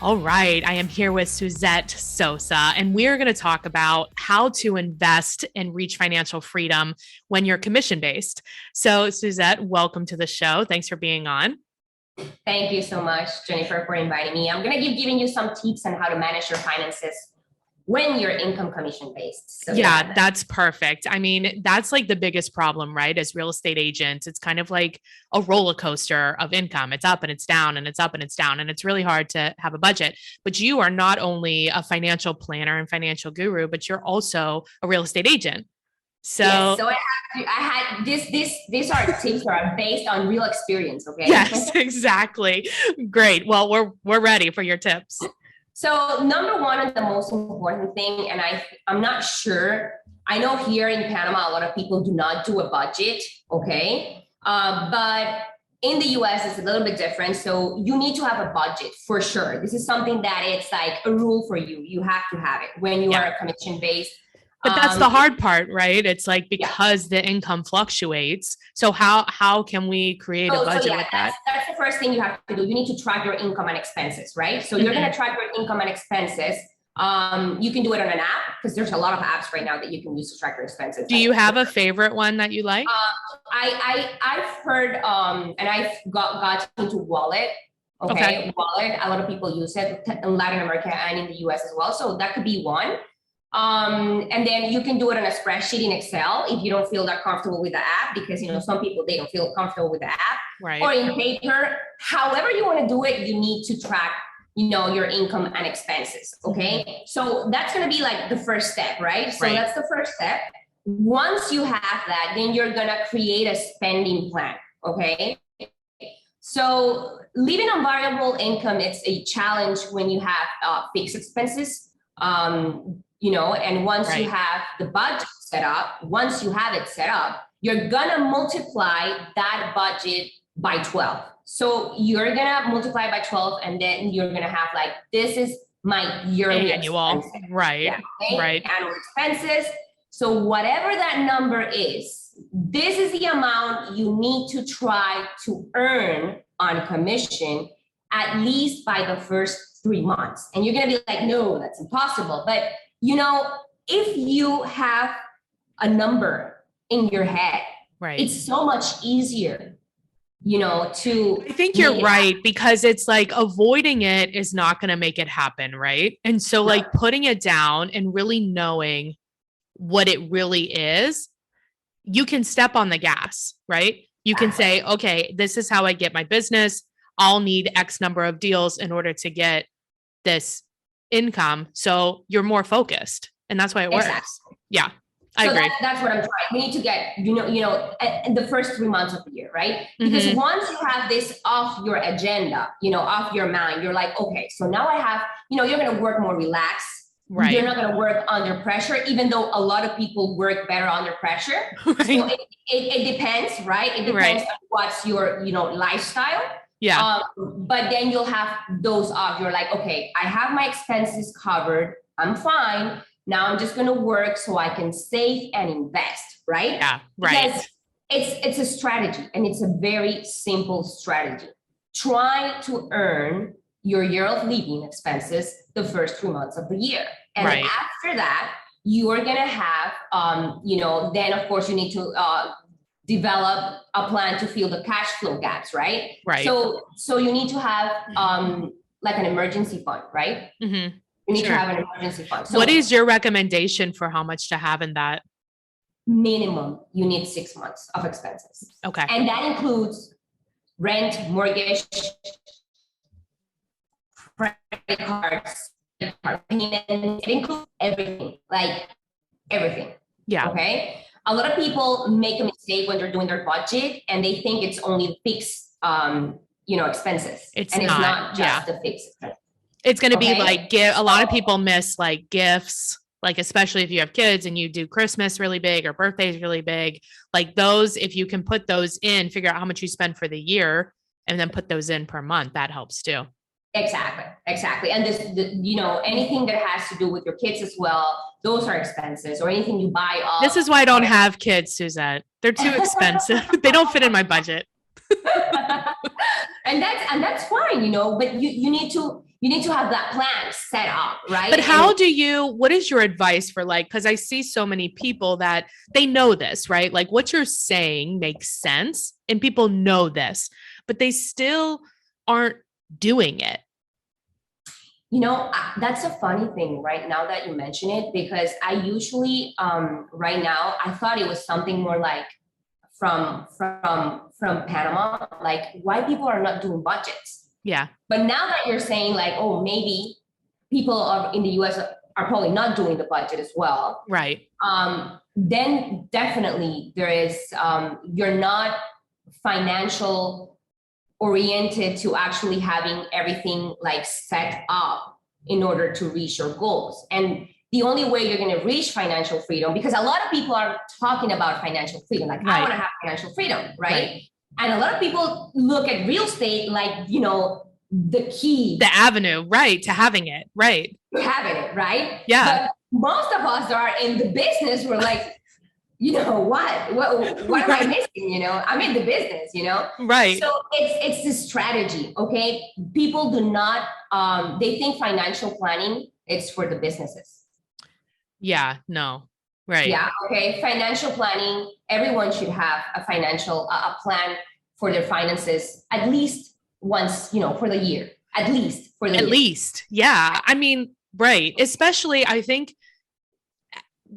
All right, I am here with Susette Sousa, and we are going to talk about how to invest and reach financial freedom when you're commission based. So, Susette, welcome to the show. Thanks for being on. Thank you so much, Jennifer, for inviting me. I'm going to giving you some tips on how to manage your finances when you're income commission based. So Yeah, that's perfect. I mean, that's like the biggest problem, right? As real estate agents, it's kind of like a roller coaster of income. It's up and it's down and it's up and it's down. And it's really hard to have a budget. But you are not only a financial planner and financial guru, but you're also a real estate agent. yes, So, so I had these are tips that are based on real experience. Okay. yes, exactly. Great. Well, we're ready for your tips. So number one and the most important thing, and I'm not sure. I know here in Panama, a lot of people do not do a budget. Okay. But in the US, it's a little bit different. So you need to have a budget for sure. This is something that it's like a rule for you. You have to have it when you are Yeah. a commission based. But that's the hard part, right? It's like Yeah. because the income fluctuates. So how can we create a So budget yeah, with that's that? that's the first thing you have to do. You need to track your income and expenses, right? So you're gonna Mhm. track your income and expenses. You can do it on an app because there's a lot of apps right now that you can use to track your expenses. Do you have a favorite one that you like? I've heard and I've got into Wallet. Okay. Okay, Wallet. A lot of people use it in Latin America and in the US as well. So that could be one. And then you can do it on a spreadsheet in Excel if you don't feel that comfortable with the app, because some people they don't feel comfortable with the app, Right. or in paper. However you want to do it, you need to track your income and expenses. Okay, so that's going to be like the first step, right? So Right. that's the first step. Once you have that, then you're going to create a spending plan. Okay, so living on variable income, it's a challenge when you have fixed expenses. And once you Right. have the budget set up, once you have it set up, you're gonna multiply that budget by 12. So you're gonna multiply by 12, and then you're gonna have like, this is my yearly Annual. expenses. Right. Yeah, okay? Right. Annual expenses. So whatever that number is, this is the amount you need to try to earn on commission at least by the first 3 months. And you're gonna be like, no, that's impossible. But if you have a number in your head, Right. it's so much easier, to I think make you're it right because it's like avoiding it is not going to make it happen, right? And so happen. like putting it down and really knowing what it really is, you can step on the gas, right? You can say, okay, this is how I get my business. I'll need X number of deals in order to get this income. So you're more focused. And that's why it Exactly. works. Yeah, I So agree. that's what I'm trying. We need to get, in the first 3 months of the year, right? Because Mhm. once you have this off your agenda, off your mind, you're like, okay, so now I have, you're going to work more relaxed. Right. You're not going to work under pressure, even though a lot of people work better under pressure. Right. So it depends, right? It depends Right. on what's your, lifestyle. Yeah. But then you'll have those off. You're like, okay, I have my expenses covered. I'm fine. Now I'm just going to work so I can save and invest, right? Yeah. Right. Because it's a strategy, and it's a very simple strategy. Try to earn your year of living expenses the first 3 months of the year. And Right. after that, you are going to have, then of course you need to develop a plan to fill the cash flow gaps, right? Right. So you need to have like an emergency fund, right? Mhm. You need Sure. to have an emergency fund. So What is your recommendation for how much to have in that? minimum, you need 6 months of expenses. Okay. And that includes rent, mortgage, credit cards, card payment. It includes everything, like everything. Yeah. Okay. A lot of people make a mistake when they're doing their budget, and they think it's only fixed, expenses. It's and not. It's not just Yeah. the fixed expenses. It's going to be Okay. like a lot of people miss like gifts, like especially if you have kids and you do Christmas really big or birthdays really big, like those, if you can put those in, figure out how much you spend for the year and then put those in per month, that helps too. Exactly. And anything that has to do with your kids as well, those are expenses, or anything you buy off. This is why I don't have kids, Susette. They're too expensive. They don't fit in my budget. and that's fine, but you need to, you need to have that plan set up, right? But what is your advice for like, because I see so many people that they know this, right? Like what you're saying makes sense and people know this, but they still aren't doing it. That's a funny thing right now that you mention it, because I usually, right now, I thought it was something more like from Panama, like why people are not doing budgets. Yeah. But now that you're saying like, oh, maybe people in the US are probably not doing the budget as well. Right. Then definitely there is, you're not financial oriented to actually having everything like set up in order to reach your goals. And the only way you're going to reach financial freedom, because a lot of people are talking about financial freedom, like I want to have financial freedom, right? And a lot of people look at real estate like, the key, the avenue, right, to having it, right? Having it, right? Yeah. But most of us are in the business. We're like, what am I missing? I'm in the business, Right. So it's the strategy. Okay. People do not, they think financial planning is for the businesses. Yeah, no. Right. Yeah. Okay. Financial planning. Everyone should have a plan for their finances at least once, for the year, at least. Yeah. I mean, right. Especially I think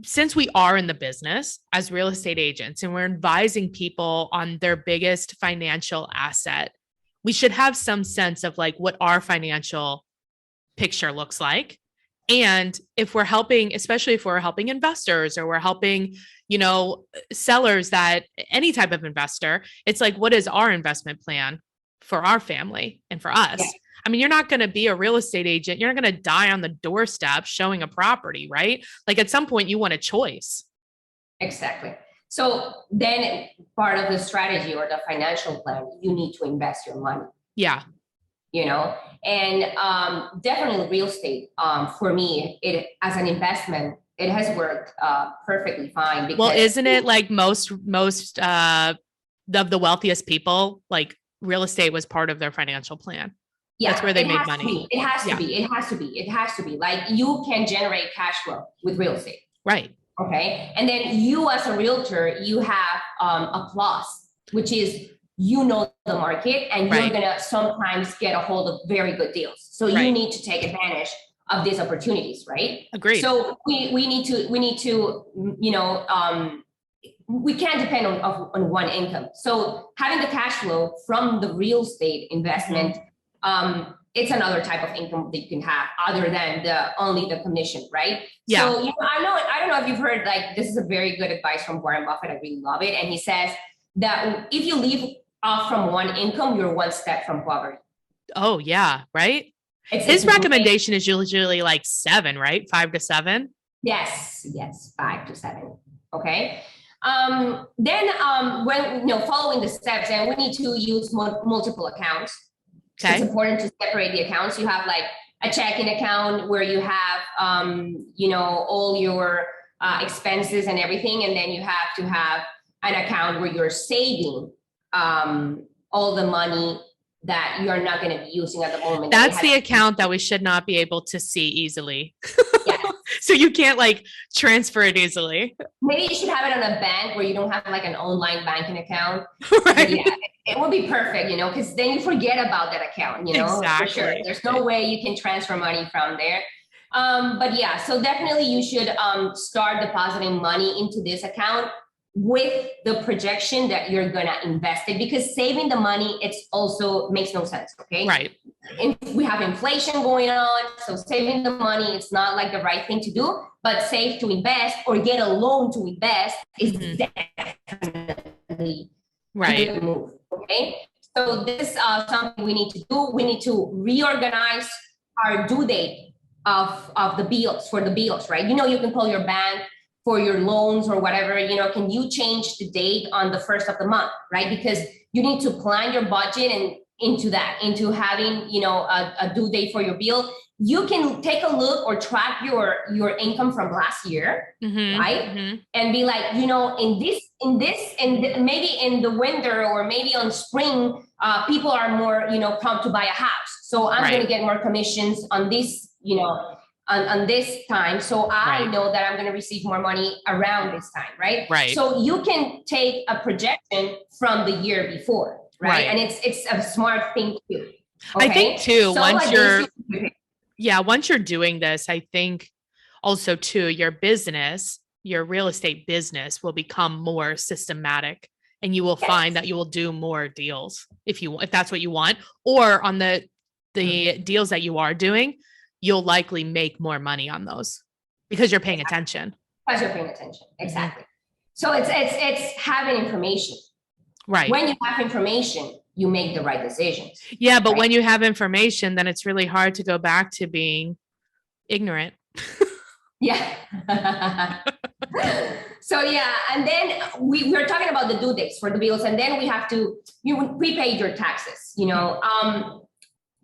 since we are in the business as real estate agents and we're advising people on their biggest financial asset, we should have some sense of like what our financial picture looks like. And if we're helping, especially if we're helping investors or we're helping, sellers, that any type of investor, it's like, what is our investment plan for our family and for us? Yeah. I mean, you're not going to be a real estate agent. You're not going to die on the doorstep showing a property, right? Like at some point you want a choice. Exactly. So then part of the strategy or the financial plan, you need to invest your money. Yeah. And definitely real estate, for me, it as an investment, it has worked perfectly fine. Because well, isn't it like most of the wealthiest people, like real estate was part of their financial plan? Yeah, that's where they made money. It has to be. Like you can generate cash flow with real estate. Right. Okay. And then you as a realtor, you have a plus, which is the market and you're going to sometimes get a hold of very good deals. So you need to take advantage of these opportunities, right? Agreed. So we need to, we can't depend on one income. So having the cash flow from the real estate investment, it's another type of income that you can have other than only the commission, right? Yeah. So, I don't know if you've heard, like, this is a very good advice from Warren Buffett. I really love it. And he says that if you live off from one income, you're one step from poverty. Oh yeah. Right. His recommendation is usually like 7, right? 5 to 7. Yes. 5 to 7. Okay. Then when, following the steps, and we need to use multiple accounts. Okay. It's important to separate the accounts. You have like a checking account where you have, all your expenses and everything. And then you have to have an account where you're saving all the money that you're not going to be using at the moment. That's the account that we should not be able to see easily. Yes. So you can't like transfer it easily. Maybe you should have it on a bank where you don't have like an online banking account. Right. Yeah, it would be perfect, because then you forget about that account, Exactly. For sure. There's no way you can transfer money from there. But yeah, so definitely you should start depositing money into this account with the projection that you're going to invest it, because saving the money, it's also makes no sense. Okay. Right. We have inflation going on. So saving the money, it's not like the right thing to do, but save to invest or get a loan to invest is definitely right. a good move. Okay. So this is something we need to do. We need to reorganize our due date of the bills, for the bills, right? You can call your bank for your loans or whatever, can you change the date on the first of the month, right? Because you need to plan your budget and into having, a due date for your bill. you can take a look or track your income from last year, right? And be like, you know, maybe in the winter or maybe on spring, people are more, you know, prompt to buy a house. So I'm going to get more commissions on this, you know, on this time. So I know that I'm going to receive more money around this time, right? So you can take a projection from the year before, right? And it's a smart thing to do. Okay? I think too, so once you're doing this, I think also too, your business, your real estate business will become more systematic, and you will find that you will do more deals if that's what you want, or on the deals that you are doing, you'll likely make more money on those because you're paying attention. Because you're paying attention. Exactly. So it's having information. Right. When you have information, you make the right decisions. Yeah, but when you have information, then it's really hard to go back to being ignorant. Yeah. So yeah, and then we're talking about the due dates for the bills, and then we have to prepay your taxes. You know,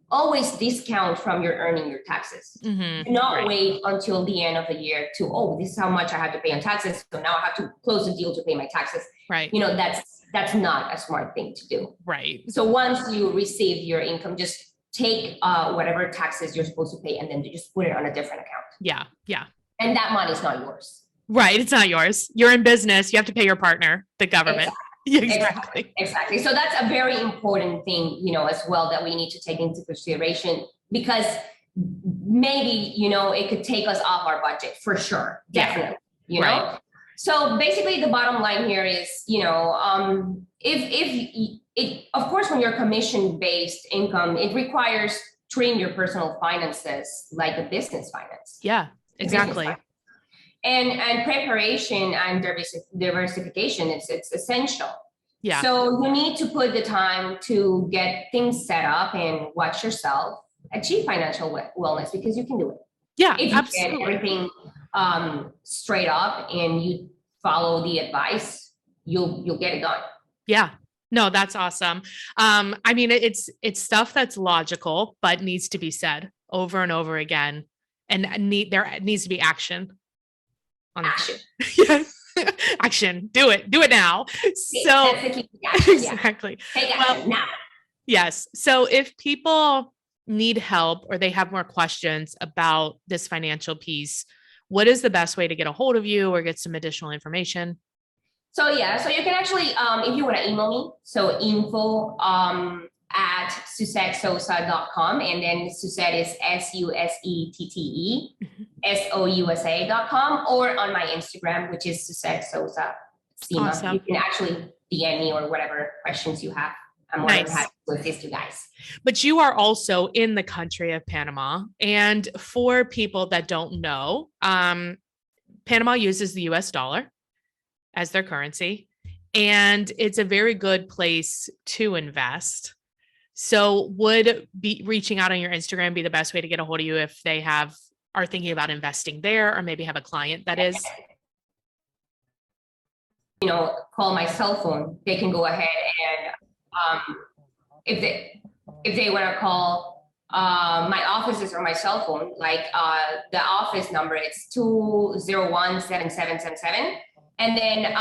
always discount from your earning your taxes. Do not wait until the end of the year to, this is how much I have to pay on taxes, so now I have to close the deal to pay my taxes. Right. You know, that's not a smart thing to do. Right. So once you receive your income, just take whatever taxes you're supposed to pay and then just put it on a different account. Yeah. Yeah. And that money is not yours. Right. It's not yours. You're in business. You have to pay your partner, the government. Exactly. So that's a very important thing, you know, as well, that we need to take into consideration, because maybe, you know, it could take us off our budget for sure. Definitely. You know? So basically the bottom line here is, you know, of course, when you're commission-based income, it requires treating your personal finances like a business finance. Yeah, exactly. And preparation and diversification, it's essential. Yeah. So you need to put the time to get things set up and watch yourself achieve financial wellness, because you can do it. Yeah, if you absolutely. get everything straight up and you follow the advice, you'll get it done. Yeah. No, that's awesome. I mean, it's stuff that's logical, but needs to be said over and over again, and there needs to be action. Action. Yes. Action. Do it now. So exactly. Take action now. Yes. So if people need help or they have more questions about this financial piece, what is the best way to get a hold of you or get some additional information? So you can actually, if you want to email me, so info at SusetteSousa.com, and then Susette is SUSETTE SOUSA.com, or on my Instagram, which is Susette Sousa SEMA. Awesome. You can actually DM me or whatever questions you have. I'm more than happy to assist you guys. But you are also in the country of Panama. And for people that don't know, Panama uses the US dollar as their currency, and it's a very good place to invest. So would be reaching out on your Instagram be the best way to get a hold of you if they are thinking about investing there, or maybe have a client that is? You know, call my cell phone. They can go ahead and if they want to call my offices or my cell phone, like the office number, it's 201-7777. And then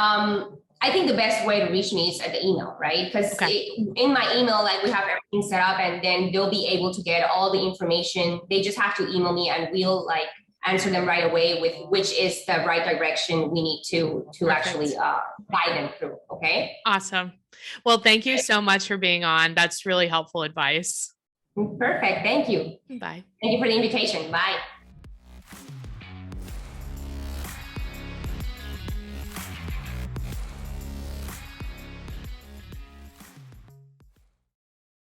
I think the best way to reach me is at the email, right? Because in my email, like, we have everything set up, and then they'll be able to get all the information. They just have to email me, and we'll like answer them right away with which is the right direction we need to actually guide them through. Okay. Awesome. Well, thank you so much for being on. That's really helpful advice. Perfect. Thank you. Bye. Thank you for the invitation. Bye.